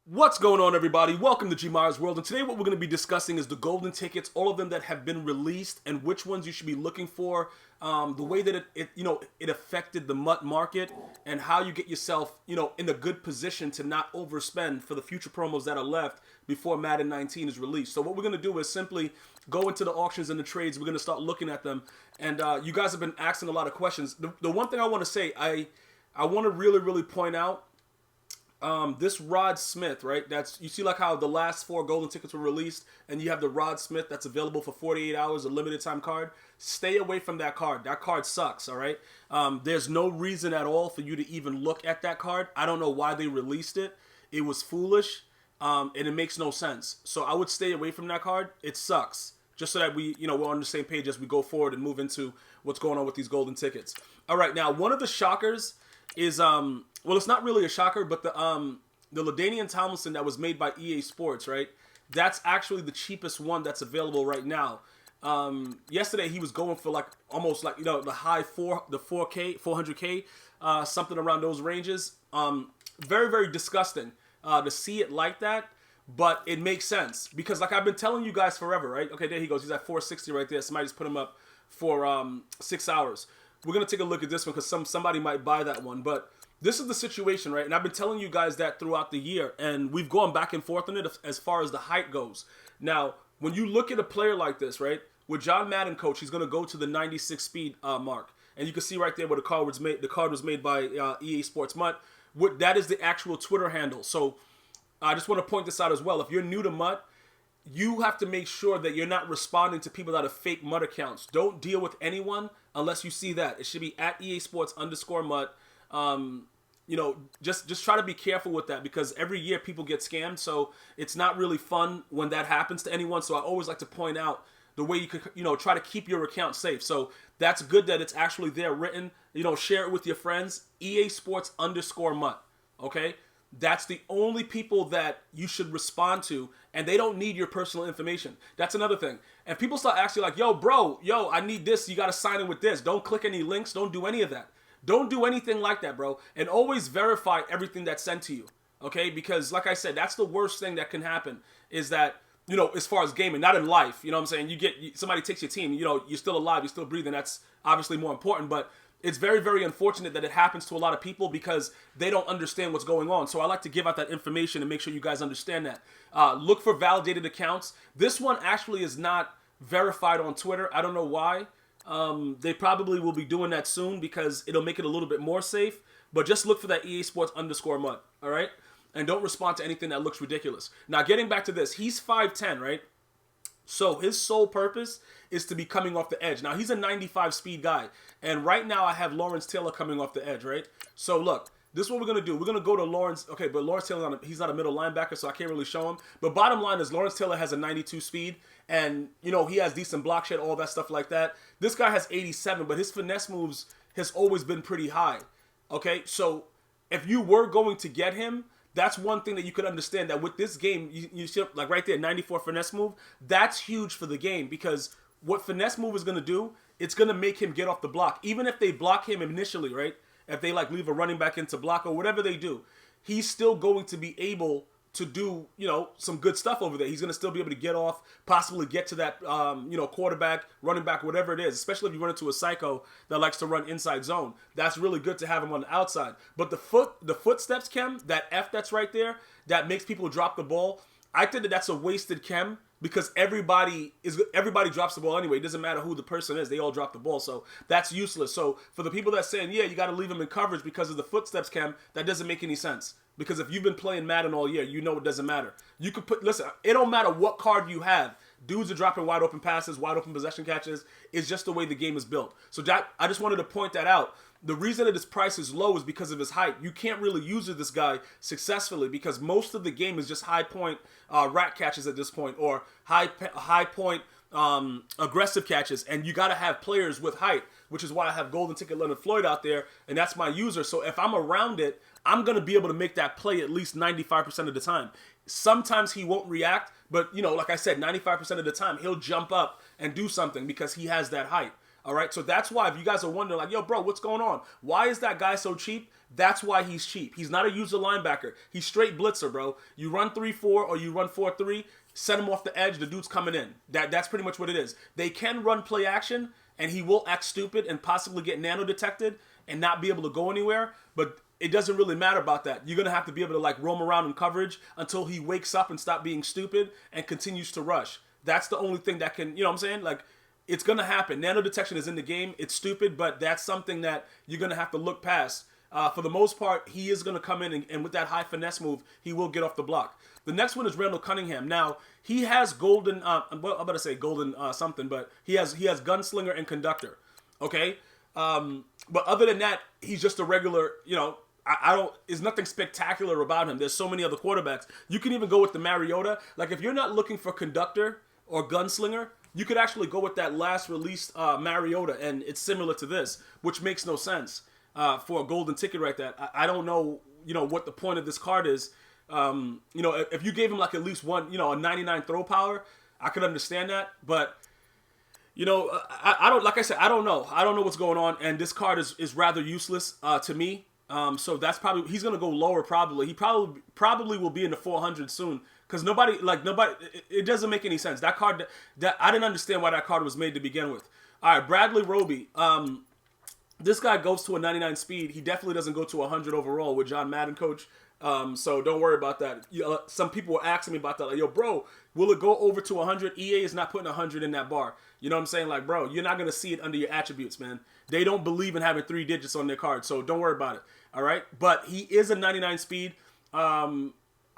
What's going on, everybody? Welcome to GmiasWorld, and today what we're going to be discussing is the golden tickets, all of them that have been released, and which ones you should be looking for, the way that it affected the MUT market, and how you get yourself, in a good position to not overspend for the future promos that are left before Madden 19 is released. So what we're going to do is simply go into the auctions and the trades. We're going to start looking at them, and you guys have been asking a lot of questions. The one thing I want to say, I want to really point out, this Rod Smith, right? You see like how the last 4 golden tickets were released, and you have the Rod Smith that's available for 48 hours, a limited time card. Stay away from that card. That card sucks, all right? There's no reason at all for you to even look at that card. I don't know why they released it. It was foolish, and it makes no sense. So I would stay away from that card. It sucks. Just so that we're on the same page as we go forward and move into what's going on with these golden tickets. All right, now one of the shockers is well, it's not really a shocker, but the Ladainian Tomlinson that was made by EA Sports, right? That's actually the cheapest one that's available right now. Yesterday he was going for like almost like the high 400K, something around those ranges. Very disgusting to see it like that, but it makes sense because like I've been telling you guys forever, right? Okay, there he goes. He's at 460 right there. Somebody just put him up for 6 hours. We're gonna take a look at this one because somebody might buy that one, but this is the situation, right? And I've been telling you guys that throughout the year, and we've gone back and forth on it as far as the height goes. Now, when you look at a player like this, right, with John Madden coach, he's gonna go to the 96 speed mark, and you can see right there where the card was made. The card was made by EA Sports MUT. That is the actual Twitter handle. So I just want to point this out as well. If you're new to MUT, you have to make sure that you're not responding to people that are fake MUT accounts. Don't deal with anyone unless you see that. It should be at EA Sports _MUT. Just try to be careful with that because every year people get scammed. So it's not really fun when that happens to anyone. So I always like to point out the way you could, try to keep your account safe. So that's good that it's actually there written. Share it with your friends. EA Sports _MUT. Okay. That's the only people that you should respond to, and they don't need your personal information. That's another thing. And people start asking like, yo, bro, I need this. You got to sign in with this. Don't click any links. Don't do any of that. Don't do anything like that, bro. And always verify everything that's sent to you, okay? Because like I said, that's the worst thing that can happen is that, as far as gaming, not in life, you know what I'm saying? Somebody takes your team, you're still alive, you're still breathing. That's obviously more important, but it's very unfortunate that it happens to a lot of people because they don't understand what's going on. So I like to give out that information and make sure you guys understand that. Look for validated accounts. This one actually is not verified on Twitter. I don't know why. They probably will be doing that soon because it'll make it a little bit more safe. But just look for that EA Sports _MUT, all right? And don't respond to anything that looks ridiculous. Now, getting back to this, he's 5'10", right? So his sole purpose is to be coming off the edge. Now, he's a 95 speed guy. And right now, I have Lawrence Taylor coming off the edge, right? So, look, this is what we're going to do. We're going to go to Lawrence. Okay, but Lawrence Taylor, he's not a middle linebacker, so I can't really show him. But bottom line is Lawrence Taylor has a 92 speed. And, he has decent block shed, all that stuff like that. This guy has 87, but his finesse moves has always been pretty high. Okay, so if you were going to get him, that's one thing that you could understand that with this game, you see, like right there, 94 finesse move, that's huge for the game because what finesse move is going to do, it's going to make him get off the block. Even if they block him initially, right? If they like leave a running back into block or whatever they do, he's still going to be able to do, some good stuff over there. He's going to still be able to get off, possibly get to that, quarterback, running back, whatever it is, especially if you run into a psycho that likes to run inside zone. That's really good to have him on the outside. But the footsteps chem, that F that's right there, that makes people drop the ball, I think that's a wasted chem because everybody drops the ball anyway. It doesn't matter who the person is. They all drop the ball. So that's useless. So for the people that's saying, yeah, you got to leave him in coverage because of the footsteps chem, that doesn't make any sense. Because if you've been playing Madden all year, it doesn't matter. You could listen, it don't matter what card you have. Dudes are dropping wide open passes, wide open possession catches. It's just the way the game is built. So I just wanted to point that out. The reason that his price is low is because of his height. You can't really use this guy successfully because most of the game is just high point rat catches at this point or high point aggressive catches, and you got to have players with height, which is why I have Golden Ticket Leonard Floyd out there, and that's my user. So if I'm around it, I'm going to be able to make that play at least 95% of the time. Sometimes he won't react, but, like I said, 95% of the time, he'll jump up and do something because he has that height. All right, so that's why if you guys are wondering, like, yo, bro, what's going on? Why is that guy so cheap? That's why he's cheap. He's not a user linebacker. He's straight blitzer, bro. You run 3-4 or you run 4-3, set him off the edge, the dude's coming in. That's pretty much what it is. They can run play action, and he will act stupid and possibly get nano detected and not be able to go anywhere, but it doesn't really matter about that. You're going to have to be able to, like, roam around in coverage until he wakes up and stop being stupid and continues to rush. That's the only thing that can, you know what I'm saying? Like, it's going to happen. Nano detection is in the game. It's stupid, but that's something that you're going to have to look past. For the most part, he is going to come in, and with that high finesse move, he will get off the block. The next one is Randall Cunningham. Now, he has golden, well, I'm about to say golden something, but he has gunslinger and conductor, okay? But other than that, he's just a regular, you know, there's nothing spectacular about him. There's so many other quarterbacks. You can even go with the Mariota. Like, if you're not looking for conductor or gunslinger, you could actually go with that last released Mariota, and it's similar to this, which makes no sense for a golden ticket right there. I don't know, you know, what the point of this card is. You know, if you gave him like at least one, you know, a 99 throw power, I could understand that. But, you know, I don't, like I said, I don't know. I don't know what's going on, and this card is rather useless to me. So that's probably, he's going to go lower probably. He probably will be in the 400 soon. Because it doesn't make any sense. That card, I didn't understand why that card was made to begin with. All right, Bradley Roby. This guy goes to a 99 speed. He definitely doesn't go to 100 overall with John Madden coach. So don't worry about that. Some people were asking me about that. Like, yo, bro, will it go over to 100? EA is not putting 100 in that bar. You know what I'm saying? Like, bro, you're not going to see it under your attributes, man. They don't believe in having 3 digits on their card. So don't worry about it. All right? But he is a 99 speed.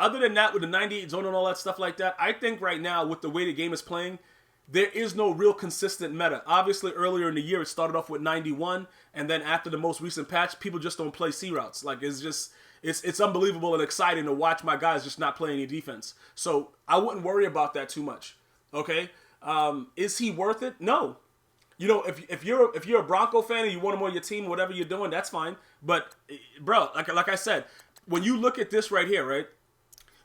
Other than that, with the 98 zone and all that stuff like that, I think right now, with the way the game is playing, there is no real consistent meta. Obviously, earlier in the year, it started off with 91, and then after the most recent patch, people just don't play C routes. Like, it's unbelievable and exciting to watch my guys just not play any defense. So I wouldn't worry about that too much. Okay, is he worth it? No. You know, if you're a Bronco fan and you want him on your team, whatever you're doing, that's fine. But bro, like I said, when you look at this right here, right?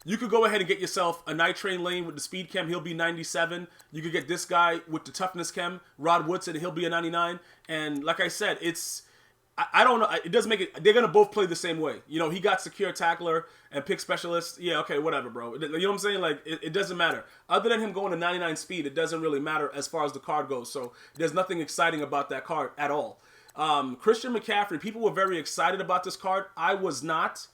You could go ahead and get yourself a Night Train Lane with the speed chem. He'll be 97. You could get this guy with the toughness chem, Rod Woodson. He'll be a 99. And like I said, I don't know. It doesn't make it. They're going to both play the same way. You know, he got secure tackler and pick specialist. Yeah, okay, whatever, bro. You know what I'm saying? Like, it doesn't matter. Other than him going to 99 speed, it doesn't really matter as far as the card goes. So there's nothing exciting about that card at all. Christian McCaffrey, people were very excited about this card. I was not.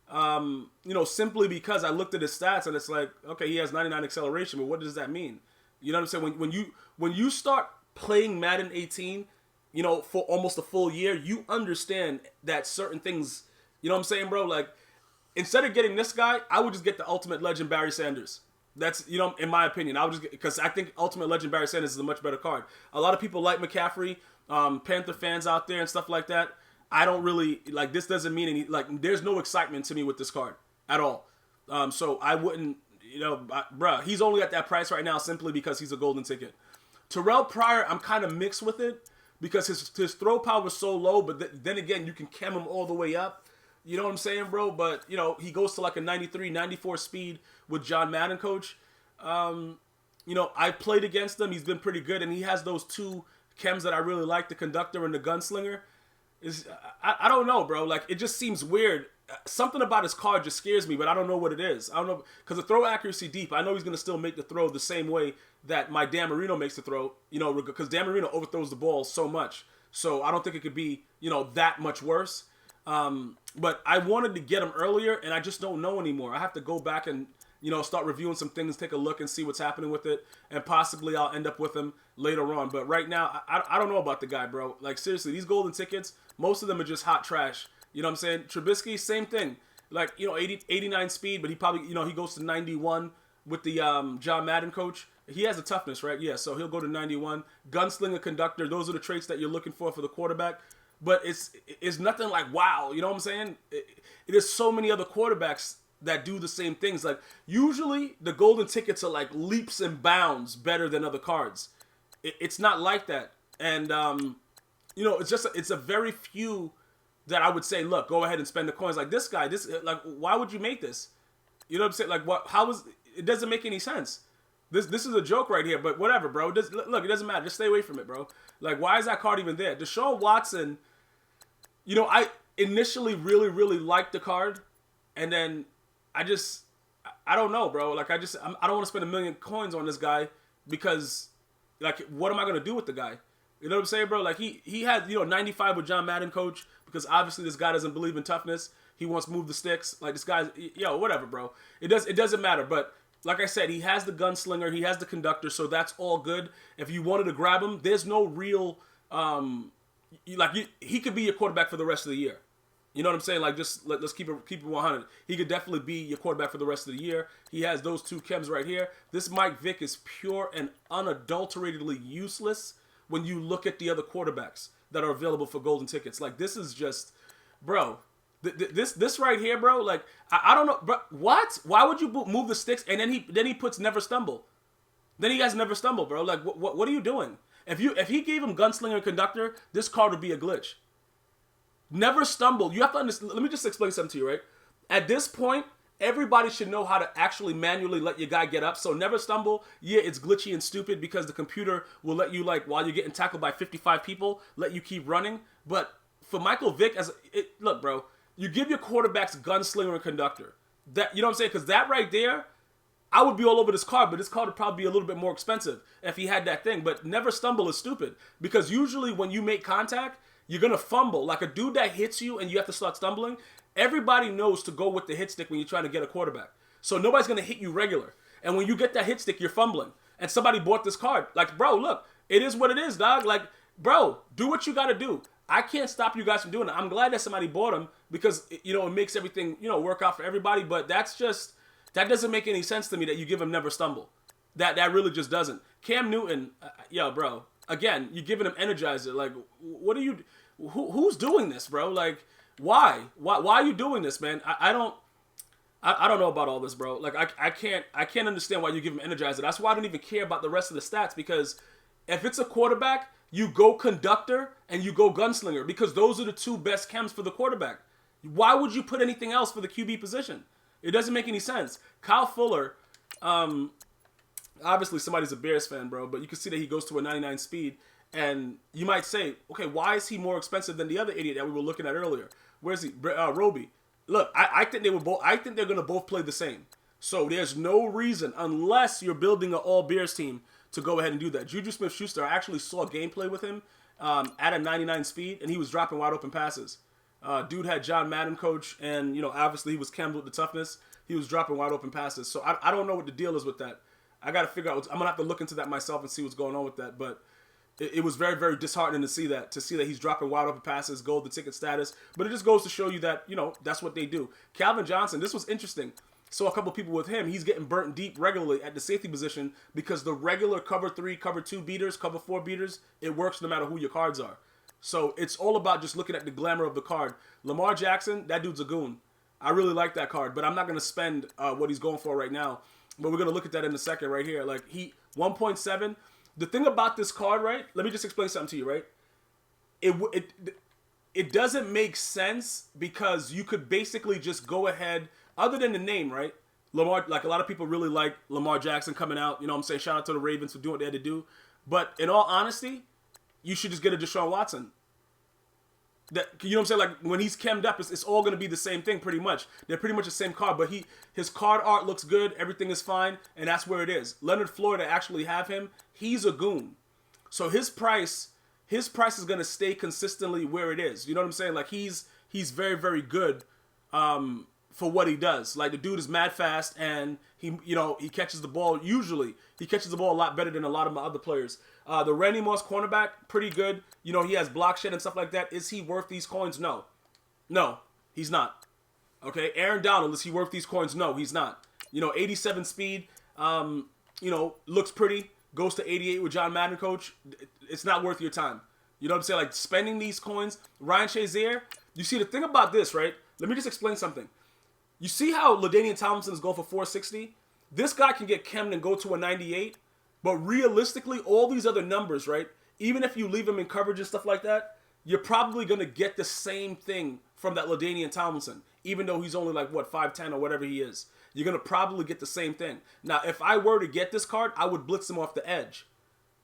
You know, simply because I looked at his stats and it's like, okay, he has 99 acceleration, but what does that mean? You know what I'm saying? When you start playing Madden 18, you know, for almost a full year, you understand that certain things, you know what I'm saying, bro? Like, instead of getting this guy, I would just get the Ultimate Legend Barry Sanders. That's, you know, in my opinion, I would just get, because I think Ultimate Legend Barry Sanders is a much better card. A lot of people like McCaffrey, Panther fans out there and stuff like that. I don't really, like, this doesn't mean any, like, there's no excitement to me with this card at all. So I wouldn't, you know, bruh, he's only at that price right now simply because he's a golden ticket. Terrell Pryor, I'm kind of mixed with it because his throw power is so low, but then again, you can chem him all the way up. You know what I'm saying, bro? But, you know, he goes to like a 93, 94 speed with John Madden coach. You know, I played against him. He's been pretty good, and he has those 2 chems that I really like, the conductor and the gunslinger. I don't know, bro. Like, it just seems weird. Something about his card just scares me, but I don't know what it is. I don't know, because the throw accuracy deep, I know he's going to still make the throw the same way that my Dan Marino makes the throw, you know, because Dan Marino overthrows the ball so much. So I don't think it could be, you know, that much worse. But I wanted to get him earlier, and I just don't know anymore. I have to go back and, you know, start reviewing some things, take a look and see what's happening with it, and possibly I'll end up with him later on. But right now, I don't know about the guy, bro. Like, seriously, these golden tickets, most of them are just hot trash. You know what I'm saying? Trubisky, same thing. Like, you know, 89 speed, but he probably, you know, he goes to 91 with the John Madden coach. He has a toughness, right? Yeah, so he'll go to 91. Gunslinger, conductor, those are the traits that you're looking for the quarterback. But it's nothing like, wow, you know what I'm saying? There's so many other quarterbacks that do the same things. Like, usually the golden tickets are like leaps and bounds better than other cards. It's not like that. And, you know, it's a very few that I would say, look, go ahead and spend the coins. Like, this guy, like, why would you make this? You know what I'm saying? Like, it doesn't make any sense. This is a joke right here, but whatever, bro. Look, it doesn't matter. Just stay away from it, bro. Like, why is that card even there? Deshaun Watson, you know, I initially really, really liked the card, and then I don't know, bro. Like, I don't want to spend 1 million coins on this guy because, like, what am I gonna do with the guy? You know what I'm saying, bro? Like, he had, 95 with John Madden coach because obviously this guy doesn't believe in toughness. He wants to move the sticks. Like, this guy's, whatever, bro. It doesn't matter, but. Like I said, he has the gunslinger, he has the conductor, so that's all good. If you wanted to grab him, there's no real, he could be your quarterback for the rest of the year. You know what I'm saying? Like, just let's keep it 100. He could definitely be your quarterback for the rest of the year. He has those two chems right here. This Mike Vick is pure and unadulteratedly useless when you look at the other quarterbacks that are available for golden tickets. Like, this is just, bro. This right here, bro. Like, I don't know, bro. What? Why would you move the sticks and then he puts never stumble? Then he has never stumble, bro. Like, what are you doing? If he gave him gunslinger and conductor, this card would be a glitch. Never stumble. You have to understand. Let me just explain something to you, right? At this point, everybody should know how to actually manually let your guy get up. So never stumble. Yeah, it's glitchy and stupid because the computer will let you, like, while you're getting tackled by 55 people, let you keep running. But for Michael Vick, look, bro. You give your quarterbacks gunslinger and conductor. That, you know what I'm saying? Because that right there, I would be all over this card, but this card would probably be a little bit more expensive if he had that thing. But never stumble is stupid. Because usually when you make contact, you're going to fumble. Like a dude that hits you and you have to start stumbling, everybody knows to go with the hit stick when you're trying to get a quarterback. So nobody's going to hit you regular. And when you get that hit stick, you're fumbling. And somebody bought this card. Like, bro, look, it is what it is, dog. Like, bro, do what you got to do. I can't stop you guys from doing it. I'm glad that somebody bought them because, it makes everything, work out for everybody. But that doesn't make any sense to me that you give him never stumble. That really just doesn't. Cam Newton, bro, again, you're giving him Energizer. Like, what are you, who's doing this, bro? Like, why are you doing this, man? I don't know about all this, bro. Like, I can't understand why you give him Energizer. That's why I don't even care about the rest of the stats because if it's a quarterback, you go conductor and you go gunslinger because those are the two best chems for the quarterback. Why would you put anything else for the QB position? It doesn't make any sense. Kyle Fuller, obviously somebody's a Bears fan, bro, but you can see that he goes to a 99 speed. And you might say, okay, why is he more expensive than the other idiot that we were looking at earlier? Where's he? Roby. Look, I think they were both. I think they're gonna both play the same. So there's no reason, unless you're building an all Bears team, to go ahead and do that. Juju Smith-Schuster, I actually saw gameplay with him at a 99 speed, and he was dropping wide open passes. Dude had John Madden coach, and, obviously he was chemmed with the toughness. He was dropping wide open passes. So I don't know what the deal is with that. I got to figure out. I'm going to have to look into that myself and see what's going on with that. But it was very, very disheartening to see that he's dropping wide open passes, golden ticket status. But it just goes to show you that, that's what they do. Calvin Johnson, this was interesting. Saw a couple people with him. He's getting burnt deep regularly at the safety position because the regular cover 3, cover 2 beaters, cover 4 beaters, it works no matter who your cards are. So it's all about just looking at the glamour of the card. Lamar Jackson, that dude's a goon. I really like that card, but I'm not going to spend what he's going for right now. But we're going to look at that in a second right here. Like, 1.7. The thing about this card, right? Let me just explain something to you, right? It doesn't make sense because you could basically just go ahead. Other than the name, right? Lamar, like a lot of people really like Lamar Jackson coming out. You know what I'm saying? Shout out to the Ravens for doing what they had to do. But in all honesty, you should just get a Deshaun Watson. You know what I'm saying? Like when he's chemmed up, it's all going to be the same thing pretty much. They're pretty much the same card, but his card art looks good. Everything is fine, and that's where it is. Leonard Floyd, to actually have him, he's a goon. So his price is going to stay consistently where it is. You know what I'm saying? Like he's very, very good. For what he does. Like the dude is mad fast and he catches the ball. Usually he catches the ball a lot better than a lot of my other players. The Randy Moss cornerback, pretty good. He has block shed and stuff like that. Is he worth these coins? No, he's not. Okay. Aaron Donald, is he worth these coins? No, he's not. 87 speed, looks pretty, goes to 88 with John Madden coach. It's not worth your time. You know what I'm saying? Like spending these coins. Ryan Shazier, you see the thing about this, right? Let me just explain something. You see how Ladainian Tomlinson is going for 460? This guy can get chemmed and go to a 98, but realistically, all these other numbers, right? Even if you leave him in coverage and stuff like that, you're probably going to get the same thing from that Ladainian Tomlinson, even though he's only like, 5'10" or whatever he is. you're going to probably get the same thing. Now, if I were to get this card, I would blitz him off the edge.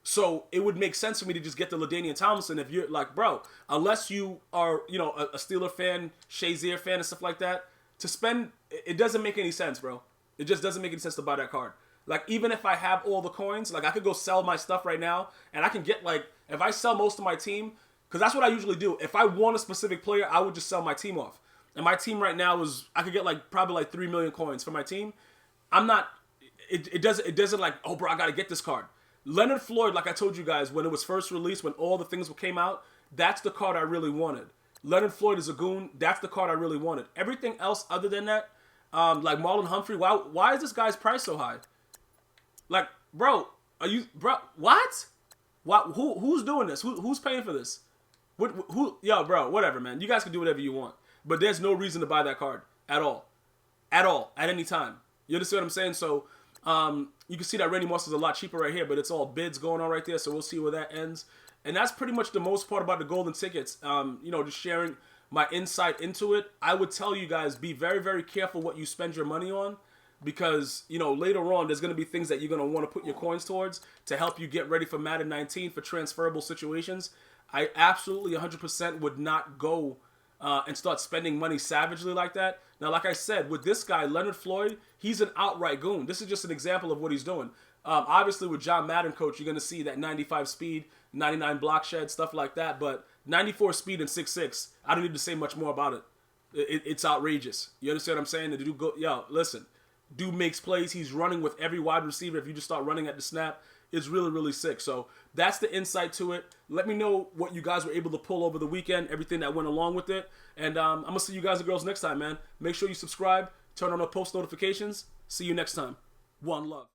So it would make sense for me to just get the Ladainian Tomlinson if you're like, bro, unless you are, you know, a Steeler fan, Shazier fan and stuff like that, to spend, it doesn't make any sense, bro. It just doesn't make any sense to buy that card. Like, even if I have all the coins, like, I could go sell my stuff right now, and I can get, like, if I sell most of my team, because that's what I usually do. If I want a specific player, I would just sell my team off. And my team right now is, I could get, like, probably, like, 3 million coins for my team. I'm not, it doesn't, like, oh, bro, I got to get this card. Leonard Floyd, like I told you guys, when it was first released, when all the things came out, that's the card I really wanted. Leonard Floyd is a goon. That's the card I really wanted. Everything else other than that, like Marlon Humphrey, why is this guy's price so high? Like, bro, what? Who's doing this? Who's paying for this? Yo, bro, whatever, man. You guys can do whatever you want. But there's no reason to buy that card at all. At any time. You understand what I'm saying? So, you can see that Randy Moss is a lot cheaper right here, but it's all bids going on right there, so we'll see where that ends. And that's pretty much the most part about the golden tickets. You know, just sharing my insight into it. I would tell you guys, be very, very careful what you spend your money on, because, you know, later on, there's going to be things that you're going to want to put your coins towards to help you get ready for Madden 19 for transferable situations. I absolutely 100% would not go and start spending money savagely like that. Now, like I said, with this guy, Leonard Floyd, he's an outright goon. This is just an example of what he's doing. Obviously, with John Madden coach, you're going to see that 95 speed, 99 block shed, stuff like that. But 94 speed and 6'6", I don't need to say much more about it. It's outrageous. You understand what I'm saying? The dude listen, dude makes plays. He's running with every wide receiver. If you just start running at the snap, it's really, really sick. So that's the insight to it. Let me know what you guys were able to pull over the weekend, everything that went along with it. And I'm going to see you guys and girls next time, man. Make sure you subscribe, turn on the post notifications. See you next time. One love.